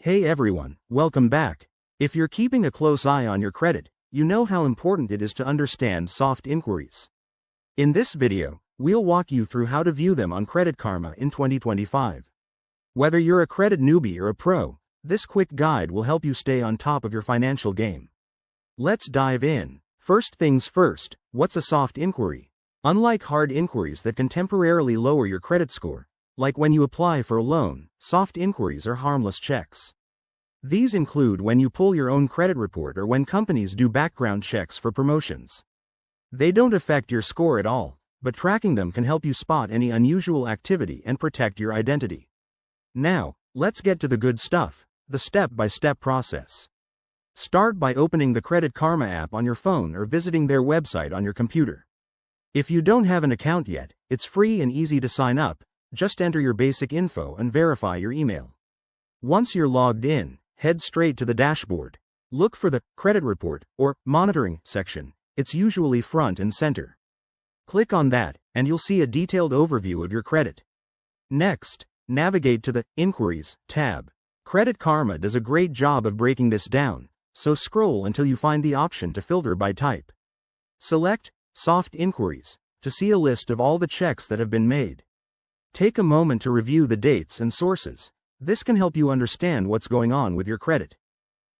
Hey everyone, welcome back. If you're keeping a close eye on your credit, you know how important it is to understand soft inquiries. In this video, we'll walk you through how to view them on Credit Karma in 2025. Whether you're a credit newbie or a pro, this quick guide will help you stay on top of your financial game. Let's dive in. First things first, what's a soft inquiry? Unlike hard inquiries that can temporarily lower your credit score, like when you apply for a loan, soft inquiries are harmless checks. These include when you pull your own credit report or when companies do background checks for promotions. They don't affect your score at all, but tracking them can help you spot any unusual activity and protect your identity. Now, let's get to the good stuff, the step-by-step process. Start by opening the Credit Karma app on your phone or visiting their website on your computer. If you don't have an account yet, it's free and easy to sign up. Just enter your basic info and verify your email. Once you're logged in, head straight to the dashboard. Look for the Credit Report or Monitoring section. It's usually front and center. Click on that, and you'll see a detailed overview of your credit. Next, navigate to the Inquiries tab. Credit Karma does a great job of breaking this down, so scroll until you find the option to filter by type. Select Soft Inquiries to see a list of all the checks that have been made. Take a moment to review the dates and sources. This can help you understand what's going on with your credit.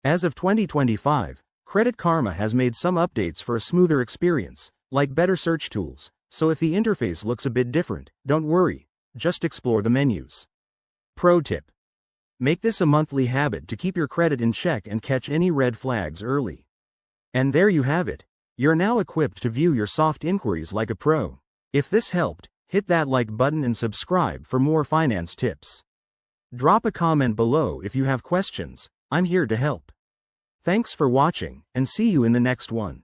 As of 2025, Credit Karma has made some updates for a smoother experience, like better search tools, so if the interface looks a bit different, don't worry, just explore the menus. Pro tip: make this a monthly habit to keep your credit in check and catch any red flags early. And there you have it. You're now equipped to view your soft inquiries like a pro. If this helped, hit that like button and subscribe for more finance tips. Drop a comment below if you have questions. I'm here to help. Thanks for watching, and see you in the next one.